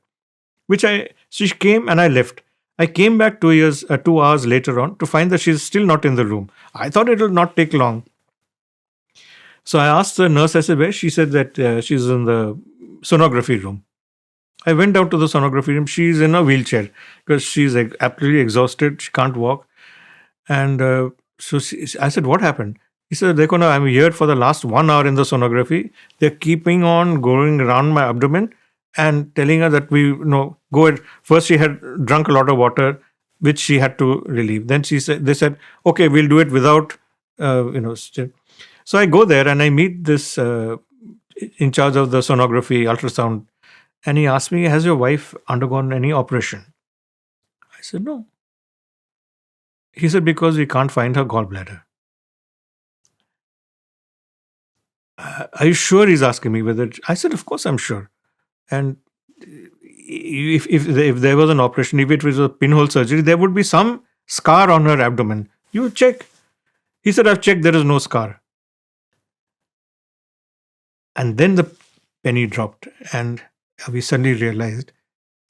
She came and I left. I came back 2 hours later on to find that she's still not in the room. I thought it will not take long. So I asked the nurse, I said, where? She said that she's in the sonography room. I went down to the sonography room. She's in a wheelchair because she's absolutely exhausted. She can't walk. And I said, what happened? He said, I'm here for the last 1 hour in the sonography. They're keeping on going around my abdomen and telling her that go ahead. First, she had drunk a lot of water, which she had to relieve. Then they said, okay, we'll do it without, So I go there and I meet this in charge of the sonography, ultrasound. And he asked me, has your wife undergone any operation? I said, no. He said, because we can't find her gallbladder. Are you sure? He's asking me whether. I said, of course I'm sure. And if there was an operation, if it was a pinhole surgery, there would be some scar on her abdomen. You check. He said, I've checked, there is no scar. And then the penny dropped, and we suddenly realized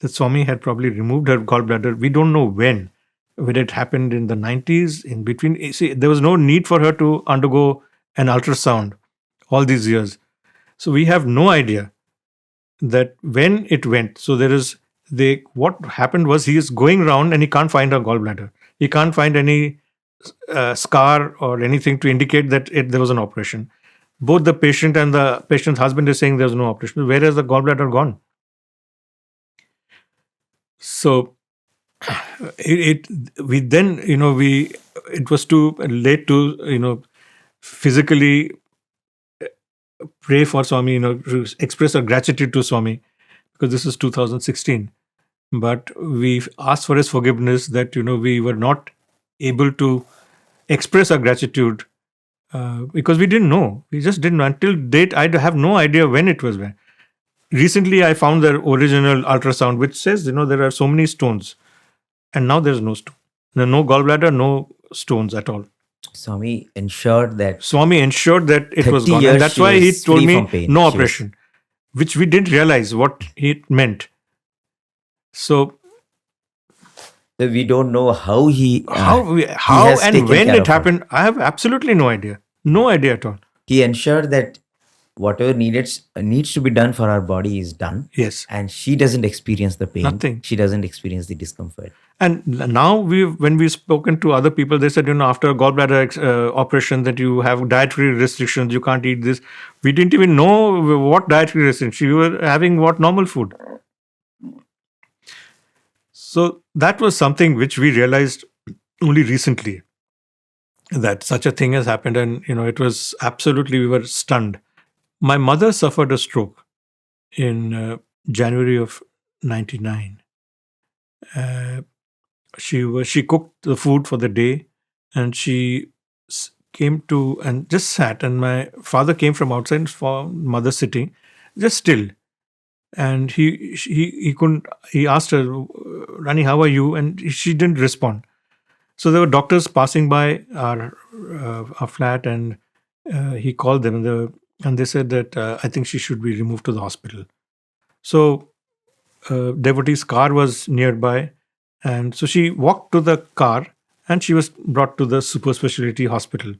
that Swami had probably removed her gallbladder. We don't know when. Whether it happened in the 90s, in between. See, there was no need for her to undergo an ultrasound all these years. So we have no idea that when it went. So what happened was he is going around and he can't find her gallbladder. He can't find any scar or anything to indicate that there was an operation. Both the patient and the patient's husband is saying there's no operation. Where has the gallbladder gone? So it was too late to physically pray for Swami, to express our gratitude to Swami, because this is 2016. But we asked for his forgiveness that we were not able to express our gratitude because we didn't know. We just didn't know. Until date, I have no idea when it was when. Recently, I found the original ultrasound, which says there are so many stones, and now there's no stone. No gallbladder, no stones at all. Swami ensured that it was gone. And that's why he told me no operation, which we didn't realize what it meant. So we don't know how how and when it happened. I have absolutely no idea. No idea at all. He ensured that whatever needs to be done for our body is done. Yes. And she doesn't experience the pain. Nothing. She doesn't experience the discomfort. And now when we've spoken to other people, they said, after a gallbladder operation that you have dietary restrictions, you can't eat this. We didn't even know what dietary restrictions. We were having normal food. So that was something which we realized only recently, that such a thing has happened. And, it was absolutely, we were stunned. My mother suffered a stroke in January of 99. She cooked the food for the day, and she came to and just sat. And my father came from outside, for mother sitting, just still. And he couldn't. He asked her, "Rani, how are you?" And she didn't respond. So there were doctors passing by our flat, and he called them, and they said that I think she should be removed to the hospital. So devotee's car was nearby, and so she walked to the car, and she was brought to the super specialty hospital.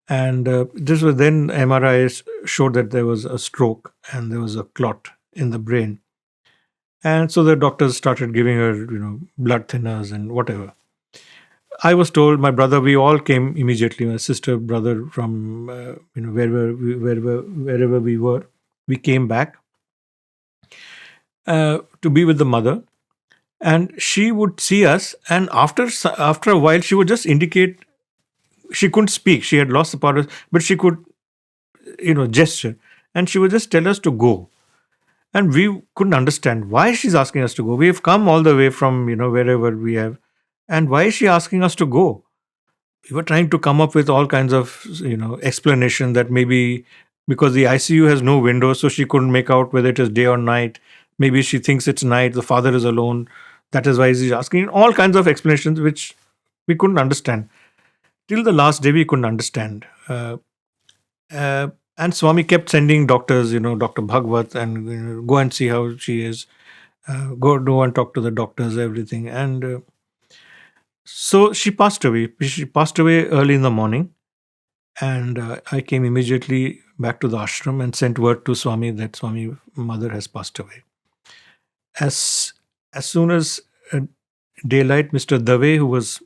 And this was then MRI showed that there was a stroke and there was a clot in the brain. And so the doctors started giving her, blood thinners and whatever. I was told, my brother, we all came immediately, my sister, brother, from wherever we were. We came back to be with the mother. And she would see us, and after a while, she would just indicate. She couldn't speak. She had lost the power, but she could, gesture, and she would just tell us to go. And we couldn't understand why she's asking us to go. We have come all the way from wherever we have, and why is she asking us to go? We were trying to come up with all kinds of explanation that maybe because the ICU has no window, so she couldn't make out whether it is day or night. Maybe she thinks it's night. The father is alone. That is why she's asking. All kinds of explanations which we couldn't understand. Till the last day, we couldn't understand. And Swami kept sending doctors, Dr. Bhagavat, and go and see how she is. Go and talk to the doctors, everything. And so she passed away. She passed away early in the morning. And I came immediately back to the ashram and sent word to Swami that Swami mother has passed away. As soon as daylight, Mr. Dave, who was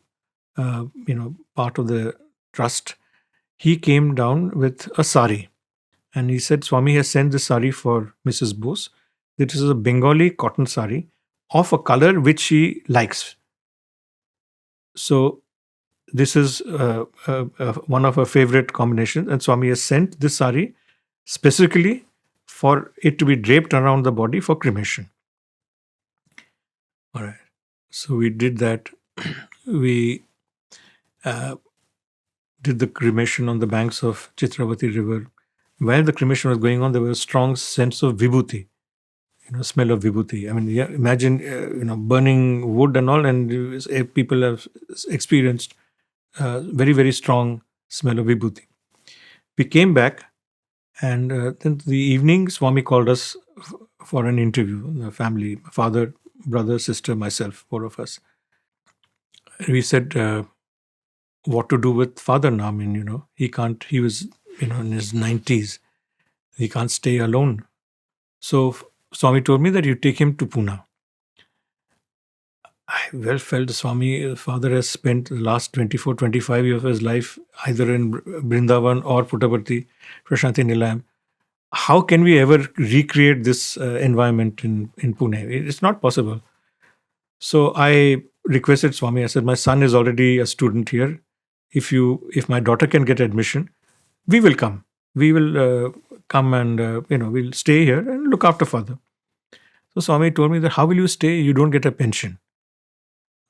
part of the trust, he came down with a sari, and he said Swami has sent this sari for Mrs. Bose. This is a Bengali cotton sari of a color which she likes. So this is one of her favorite combinations, and Swami has sent this sari specifically for it to be draped around the body for cremation. All right. So we did that. We did the cremation on the banks of Chitravati River. While the cremation was going on, there was a strong sense of vibhuti, smell of vibhuti. I mean, yeah, imagine, burning wood and all, and people have experienced very, very strong smell of vibhuti. We came back, and then the evening, Swami called us for an interview, the family, father, brother, sister, myself, four of us. We said, what to do with father now? I mean, he was, in his 90s. He can't stay alone. So Swami told me that you take him to Pune. I well felt Swami, father has spent the last 24, 25 years of his life either in Brindavan or Puttaparthi, Prasanthi, Nilayam. How can we ever recreate this environment in Pune? It's not possible. So I requested Swami, I said, my son is already a student here. If my daughter can get admission, we will come. We will come and, we'll stay here and look after father. So Swami told me that, how will you stay? You don't get a pension.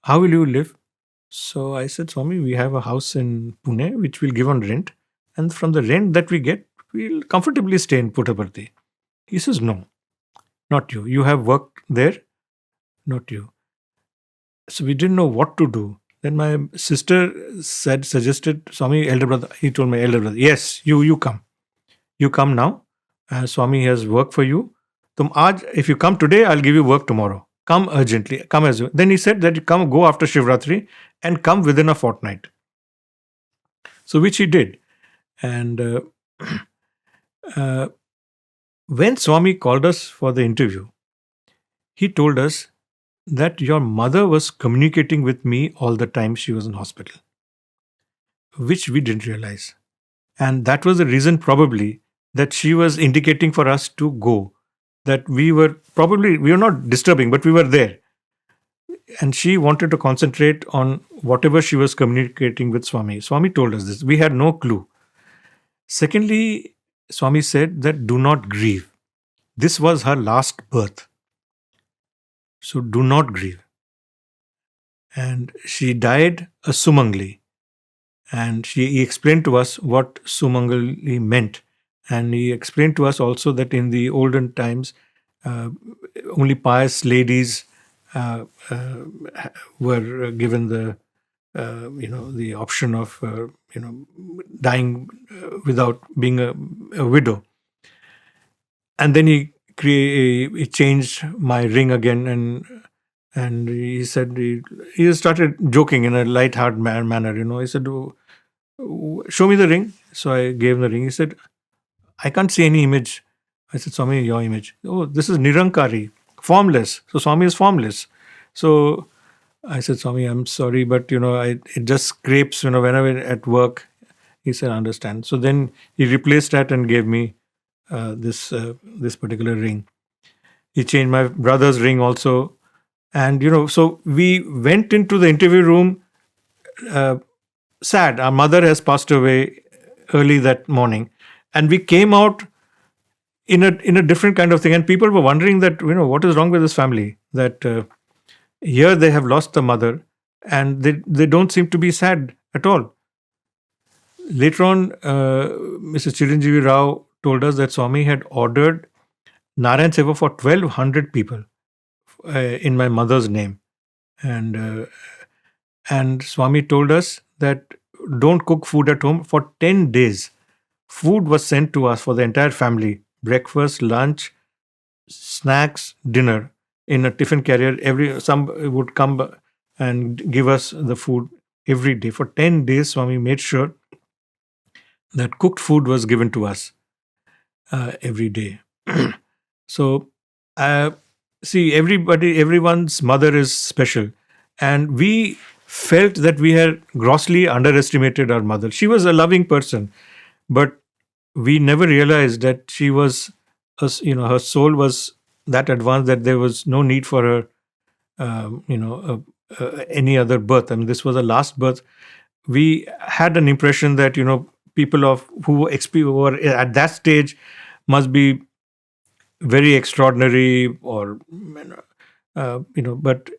How will you live? So I said, Swami, we have a house in Pune, which we'll give on rent. And from the rent that we get, we'll comfortably stay in Puttaparthi. He says, no, not you. You have worked there, not you. So we didn't know what to do. Then my sister suggested, Swami, elder brother, he told my elder brother, yes, you come. You come now. Swami has work for you. If you come today, I'll give you work tomorrow. Come urgently. Come as well. Then he said that you go after Shivratri and come within a fortnight. So which he did. And when Swami called us for the interview, he told us that your mother was communicating with me all the time she was in hospital, which we didn't realize. And that was the reason probably that she was indicating for us to go, that we were not disturbing, but we were there. And she wanted to concentrate on whatever she was communicating with Swami. Swami told us this. We had no clue. Secondly, Swami said that do not grieve. This was her last birth. So do not grieve. And she died a Sumangli. And he explained to us what Sumangli meant. And he explained to us also that in the olden times, only pious ladies were given the option of dying without being a widow. And then he changed my ring again, and he said he started joking in a light-hearted manner. He said, "Show me the ring." So I gave him the ring. He said, "I can't see any image." I said, "Swami, your image." "Oh, this is Nirankari, formless." So Swami is formless. So I said, "Swami, I'm sorry, but it just scrapes whenever at work." He said, "I understand." So then he replaced that and gave me this particular ring. He changed my brother's ring also. And, so we went into the interview room uh, sad. Our mother has passed away early that morning. And we came out in a different kind of thing. And people were wondering that, what is wrong with this family? That here they have lost the mother and they don't seem to be sad at all. Later on, Mr. Chiranjeevi Rao told us that Swami had ordered Narayan Seva for 1,200 people in my mother's name. And Swami told us that don't cook food at home for 10 days. Food was sent to us for the entire family, breakfast, lunch, snacks, dinner, in a tiffin carrier. Some would come and give us the food every day. For 10 days, Swami made sure that cooked food was given to us every day. So, uh, see, everyone's mother is special. And we felt that we had grossly underestimated our mother. She was a loving person, but we never realized that she was, her soul was that advanced that there was no need for her, any other birth. I mean, this was a last birth. We had an impression that, people who were at that stage must be very extraordinary, or but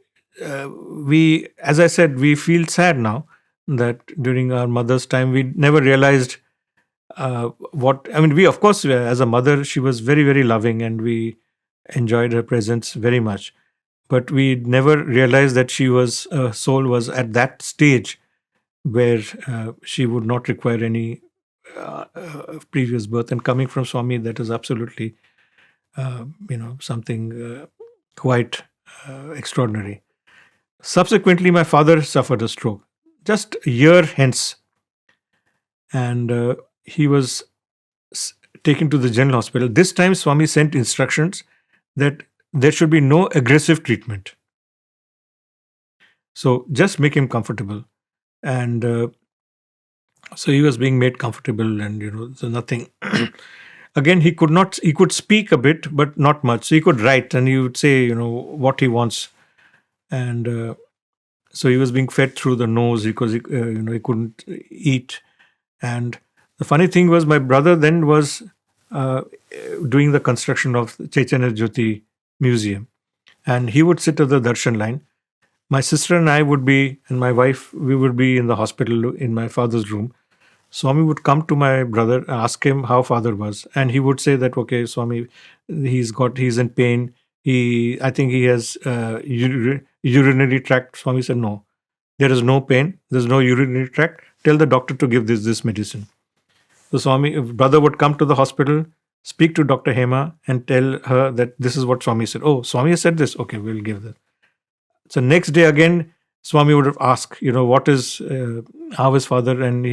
we, as I said, we feel sad now that during our mother's time we never realized what I mean. We, of course, as a mother, she was very, very loving and we enjoyed her presence very much, but we never realized that soul was at that stage where she would not require any previous birth. And coming from Swami, that is absolutely something quite extraordinary. Subsequently, my father suffered a stroke just a year hence, and he was taken to the general hospital. This time, Swami sent instructions that there should be no aggressive treatment. So just make him comfortable. And so he was being made comfortable, and so nothing. Again, he could speak a bit, but not much. So he could write, and he would say, what he wants. And so he was being fed through the nose because he couldn't eat. And the funny thing was, my brother then was doing the construction of Chaitanya Jyoti Museum, and he would sit at the darshan line. My sister and I would be, and my wife, we would be in the hospital in my father's room. Swami would come to my brother, ask him how father was, and he would say that, okay, Swami, he's in pain. I think he has urinary tract. Swami said, no, there is no pain. There's no urinary tract. Tell the doctor to give this medicine. So Swami, brother would come to the hospital, speak to Dr. Hema, and tell her that this is what Swami said. Oh, Swami said this. Okay, we'll give that. So next day again, Swami would have asked, how is father, and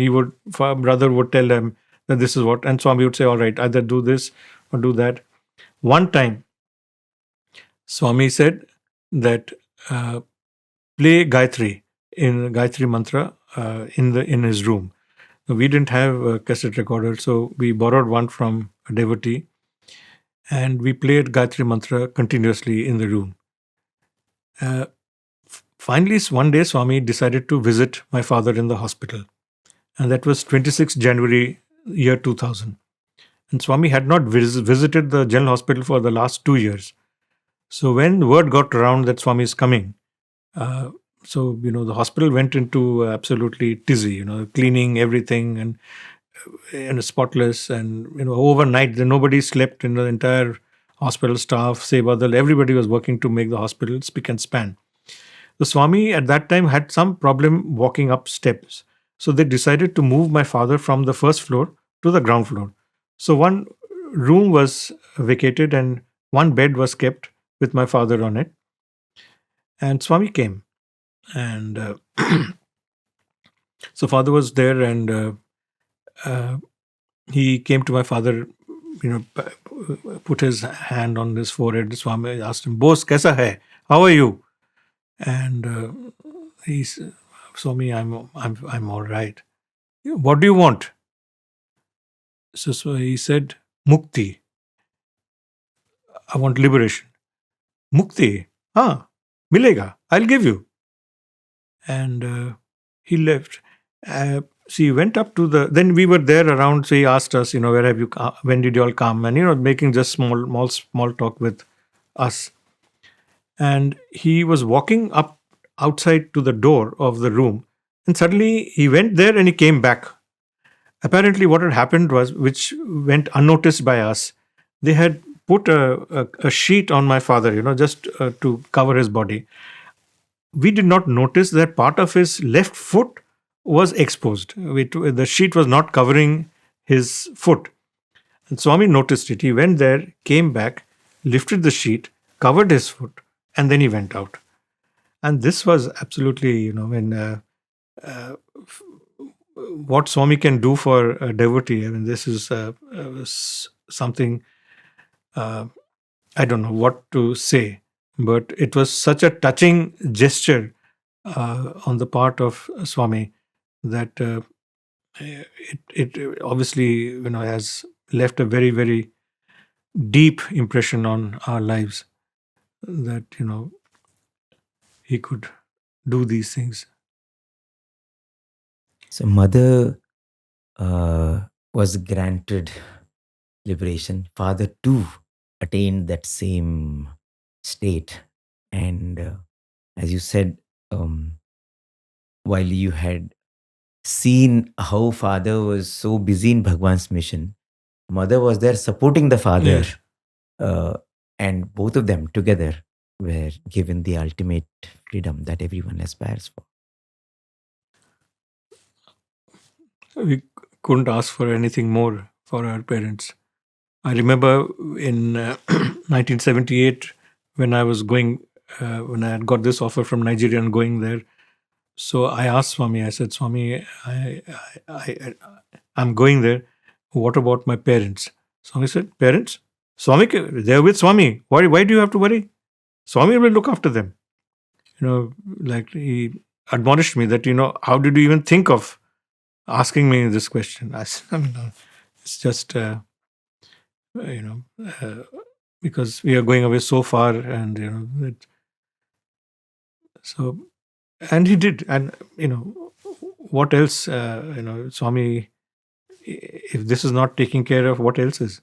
brother would tell them that this is what, and Swami would say, all right, either do this or do that. One time, Swami said that play Gayatri mantra in his room. We didn't have a cassette recorder, so we borrowed one from a devotee, and we played Gayatri mantra continuously in the room. Finally, one day, Swami decided to visit my father in the hospital, and that was 26th January, year 2000. And Swami had not visited the general hospital for the last 2 years. So when word got around that Swami is coming, the hospital went into absolutely tizzy, cleaning everything and spotless. And overnight, nobody slept in the entire hospital staff, Sevadal, everybody was working to make the hospital spick and span. The Swami at that time had some problem walking up steps. So they decided to move my father from the first floor to the ground floor. So one room was vacated and one bed was kept with my father on it. And Swami came. And so father was there, and he came to my father, put his hand on his forehead. Swami asked him, Bose, kaisa hai? How are you? And he said, Swami, I'm all right. What do you want? So he said, Mukti. I want liberation. Mukti? Huh? Milega, I'll give you. And he left. So he went up to the. Then we were there around. So he asked us, where have you? When did you all come? And making just small talk with us. And he was walking up outside to the door of the room, and suddenly he went there and he came back. Apparently, what had happened was, which went unnoticed by us, they had put a sheet on my father, just to cover his body. We did not notice that part of his left foot was exposed. The sheet was not covering his foot. And Swami noticed it. He went there, came back, lifted the sheet, covered his foot, and then he went out. And this was absolutely, what Swami can do for a devotee. I mean, this is something, I don't know what to say, but it was such a touching gesture on the part of Swami that it obviously, has left a very, very deep impression on our lives, that, he could do these things. So, mother was granted liberation. Father too attained that same state. And as you said, while you had seen how father was so busy in Bhagwan's mission, mother was there supporting the father. Yes. And both of them together were given the ultimate freedom that everyone aspires for. We couldn't ask for anything more for our parents. I remember in 1978 when I was going, when I had got this offer from Nigeria and going there. So I asked Swami, I said, Swami, I'm going there. What about my parents? Swami said, parents? Swami, they're with Swami. Why do you have to worry? Swami will look after them. Like he admonished me that, how did you even think of asking me this question? I said, it's just, because we are going away so far, and, so, and he did. And, what else, Swami, if this is not taking care of, what else is?